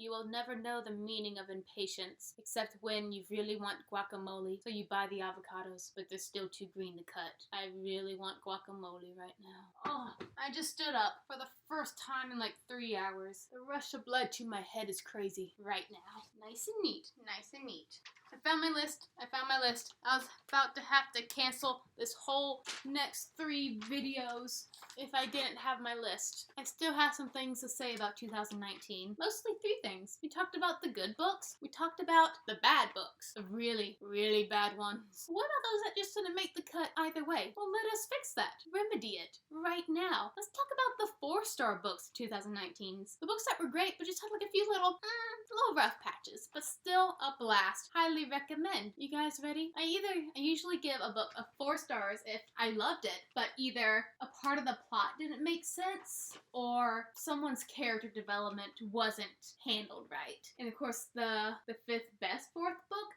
You will never know the meaning of impatience, except when you really want guacamole, so you buy the avocados, but they're still too green to cut. I really want guacamole right now. Oh, I just stood up for the first time in like 3 hours. The rush of blood to my head is crazy right now. Nice and neat, nice and neat. I found my list. I was about to have to cancel this whole next 3 videos if I didn't have my list. I still have some things to say about 2019. Mostly 3 things. We talked about the good books. We talked about the bad books. The really, really bad ones. What about those that just didn't make the cut either way? Well, let us fix that. Remedy it right now. Let's talk about the 4-star books of 2019's. The books that were great, but just had like a few little rough patches, but still a blast. Highly recommend. You guys ready? I usually give a book a 4 stars if I loved it, but either a part of the plot didn't make sense or someone's character development wasn't handled right. And of course, the 5th best 4th book,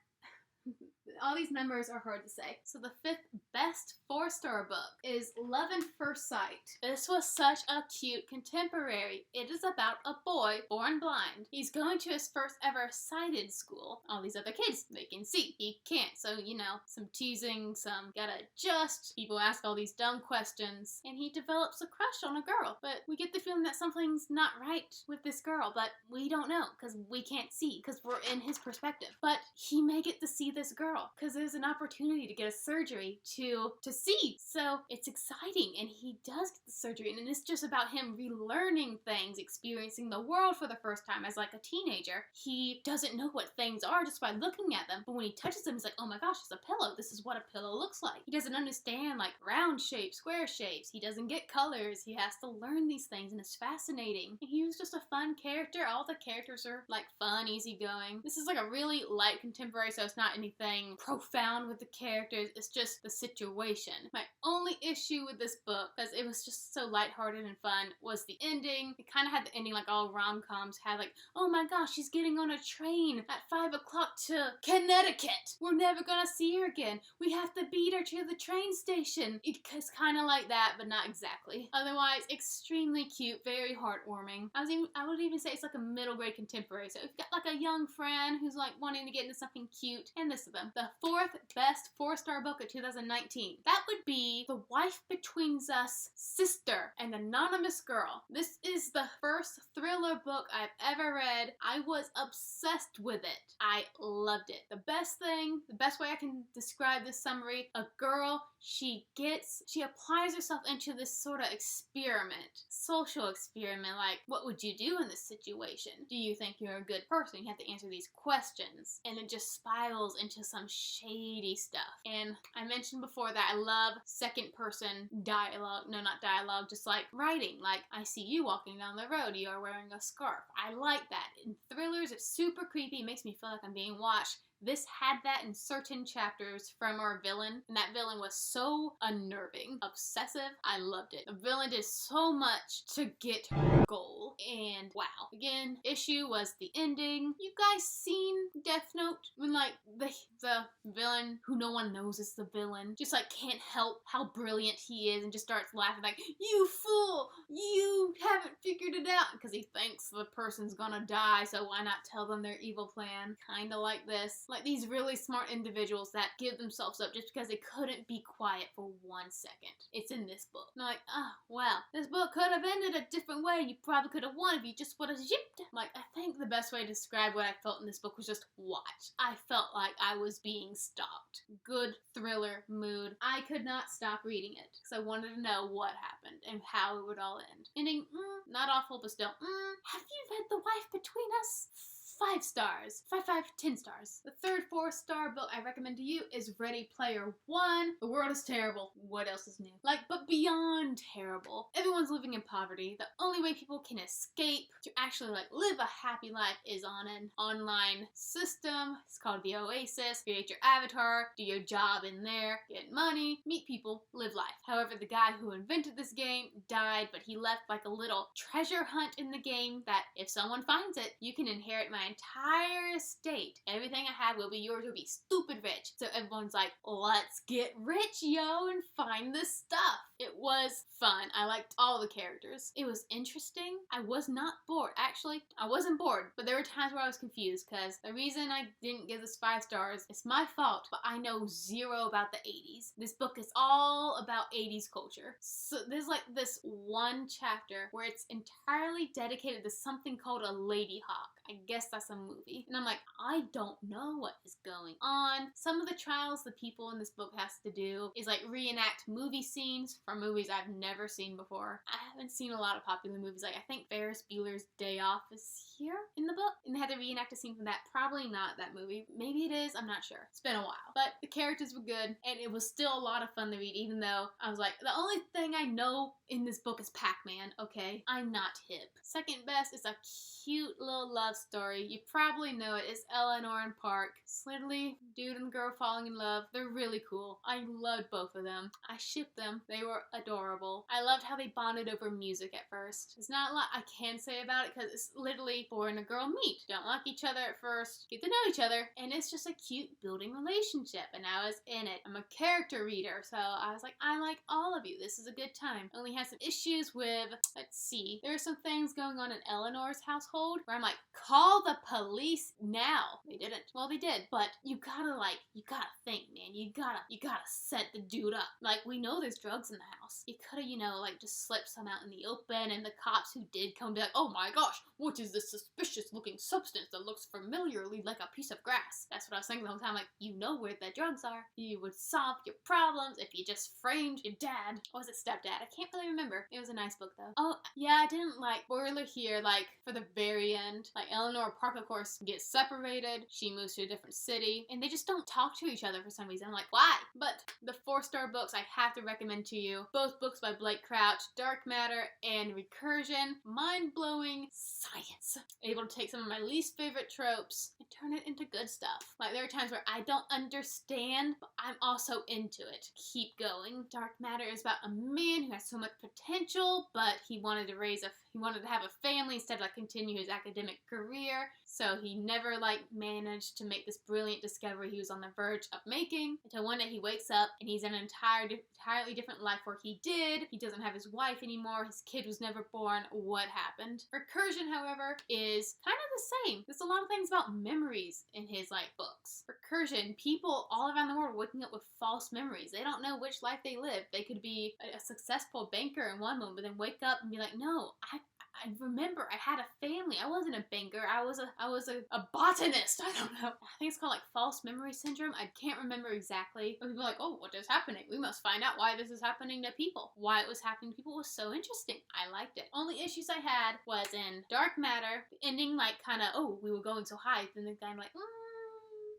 all these numbers are hard to say. So the 5th best 4-star book is Love at First Sight. This was such a cute contemporary. It is about a boy born blind. He's going to his first ever sighted school. All these other kids, they can see. He can't. So, some teasing, some gotta adjust. People ask all these dumb questions. And he develops a crush on a girl. But we get the feeling that something's not right with this girl. But we don't know because we can't see because we're in his perspective. But he may get to see this girl because there's an opportunity to get a surgery to see. So it's exciting and he does get the surgery and it's just about him relearning things, experiencing the world for the first time as like a teenager. He doesn't know what things are just by looking at them, but when he touches them he's like, oh my gosh, it's a pillow. This is what a pillow looks like. He doesn't understand like round shapes, square shapes. He doesn't get colors. He has to learn these things and it's fascinating. And he was just a fun character. All the characters are like fun, easygoing. This is like a really light contemporary, so it's not anything profound with the characters. It's just the situation. My only issue with this book, because it was just so lighthearted and fun, was the ending. It kind of had the ending like all rom-coms have, like, oh my gosh, she's getting on a train at 5 o'clock to Connecticut. We're never gonna see her again. We have to beat her to the train station. It's kind of like that, but not exactly. Otherwise, extremely cute, very heartwarming. I would even say it's like a middle grade contemporary. So if you've got like a young friend who's like wanting to get into something cute, and this of them. The 4th best 4-star book of 2019. That would be The Wife Between Us, Sister, an Anonymous Girl. This is the first thriller book I've ever read. I was obsessed with it. I loved it. The best way I can describe this summary, a girl, she applies herself into this sort of experiment, social experiment, like, what would you do in this situation? Do you think you're a good person? You have to answer these questions, and it just spirals into some shady stuff. And I mentioned before that I love second person dialogue, no, not dialogue, just like writing, like, I see you walking down the road, you are wearing a scarf. I like that. In thrillers, it's super creepy, it makes me feel like I'm being watched. This had that in certain chapters from our villain, and that villain was so unnerving, obsessive. I loved it. The villain did so much to get her goal, and wow. Again, issue was the ending. You guys seen Death Note? When like the villain who no one knows is the villain just like can't help how brilliant he is and just starts laughing like, you fool, you haven't figured it out, because he thinks the person's gonna die, so why not tell them their evil plan? Kinda like this. Like these really smart individuals that give themselves up just because they couldn't be quiet for 1 second. It's in this book. And I'm like, oh, wow. This book could have ended a different way. You probably could have won if you just would have zipped. Like, I think the best way to describe what I felt in this book was just watch. I felt like I was being stalked. Good thriller mood. I could not stop reading it because I wanted to know what happened and how it would all end. Ending, not awful, but still, have you read The Wife Between Us? 5 stars. 10 stars. The 3rd 4-star book I recommend to you is Ready Player One. The world is terrible. What else is new? Like, but beyond terrible. Everyone's living in poverty. The only way people can escape to actually like live a happy life is on an online system. It's called the Oasis. Create your avatar, do your job in there, get money, meet people, live life. However, the guy who invented this game died, but he left like a little treasure hunt in the game that if someone finds it, you can inherit my entire estate. Everything I had will be yours, will be stupid rich. So everyone's like, let's get rich, yo, and find this stuff. It was fun. I liked all the characters. It was interesting. I was not bored. Actually, I wasn't bored, but there were times where I was confused because the reason I didn't give this 5 stars, it's my fault, but I know zero about the 80s. This book is all about 80s culture. So there's like this one chapter where it's entirely dedicated to something called a Lady Hawk. I guess that's a movie. And I'm like, I don't know what is going on. Some of the trials the people in this book has to do is like reenact movie scenes from movies I've never seen before. I haven't seen a lot of popular movies. Like, I think Ferris Bueller's Day Off is here in the book. And they had to reenact a scene from that. Probably not that movie. Maybe it is. I'm not sure. It's been a while. But the characters were good. And it was still a lot of fun to read, even though I was like, the only thing I know in this book is Pac-Man, okay? I'm not hip. Second best is a cute little love story. You probably know it. It's Eleanor and Park. It's literally dude and girl falling in love. They're really cool. I loved both of them. I shipped them. They were adorable. I loved how they bonded over music at first. There's not a lot I can say about it because it's literally boy and a girl meet. Don't like each other at first, get to know each other, and it's just a cute building relationship, and I was in it. I'm a character reader, so I was like, I like all of you. This is a good time. I only had some issues with, let's see, there are some things going on in Eleanor's household where I'm like, call the police now. They didn't. Well, they did, but you gotta think, man. You gotta set the dude up. Like, we know there's drugs in the house. You could've, like, just slipped some out in the open, and the cops who did come be like, oh my gosh, what is this suspicious looking substance that looks familiarly like a piece of grass? That's what I was thinking the whole time, like, you know where the drugs are. You would solve your problems if you just framed your dad. Or was it stepdad? I can't really remember. It was a nice book, though. Oh, yeah, I didn't like, spoiler here, like, for the very end, like, Eleanor and Park, of course, get separated. She moves to a different city, and they just don't talk to each other for some reason. I'm like, why? But the 4-star books I have to recommend to you. Both books by Blake Crouch, Dark Matter and Recursion. Mind-blowing science. Able to take some of my least favorite tropes and turn it into good stuff. Like, there are times where I don't understand, but I'm also into it. Keep going. Dark Matter is about a man who has so much potential, but he wanted to have a family instead of like continue his academic career. So he never like managed to make this brilliant discovery he was on the verge of making until one day he wakes up and he's in an entirely different life where he did. He doesn't have his wife anymore. His kid was never born. What happened? Recursion, however, is kind of the same. There's a lot of things about memories in his like books. Recursion, people all around the world waking up with false memories. They don't know which life they live. They could be a successful banker in one moment, but then wake up and be like, no, I remember I had a family. I wasn't a banker. I was a botanist. I don't know. I think it's called like false memory syndrome. I can't remember exactly. But people are like, oh, what is happening? We must find out why this is happening to people. Why it was happening to people was so interesting. I liked it. Only issues I had was in Dark Matter. The ending like kind of, oh, we were going so high. Then the guy like,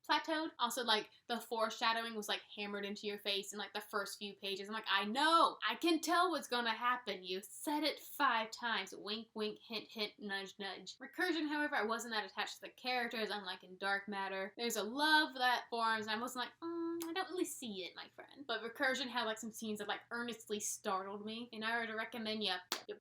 plateaued. Also, like, the foreshadowing was, like, hammered into your face in, like, the first few pages. I'm like, I know! I can tell what's gonna happen. You said it 5 times. Wink, wink, hint, hint, nudge, nudge. Recursion, however, I wasn't that attached to the characters, unlike in Dark Matter. There's a love that forms, and I wasn't like, I don't really see it, my friend. But Recursion had, like, some scenes that, like, earnestly startled me, and I would recommend you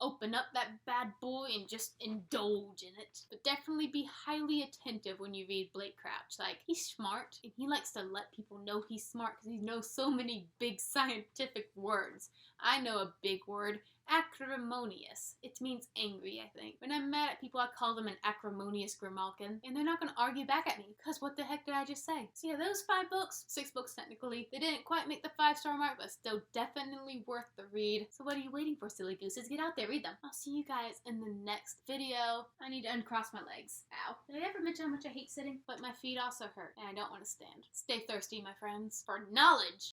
open up that bad boy and just indulge in it. But definitely be highly attentive when you read Blake Crouch. Like, he's smart, and he likes to let people know he's smart because he knows so many big scientific words. I know a big word. Acrimonious. It means angry, I think. When I'm mad at people, I call them an acrimonious grimalkin, and they're not going to argue back at me, because what the heck did I just say? So yeah, those 5 books, 6 books technically, they didn't quite make the 5-star mark, but still definitely worth the read. So what are you waiting for, silly gooses? Get out there, read them. I'll see you guys in the next video. I need to uncross my legs. Ow. Did I ever mention how much I hate sitting? But my feet also hurt, and I don't want to stand. Stay thirsty, my friends, for knowledge!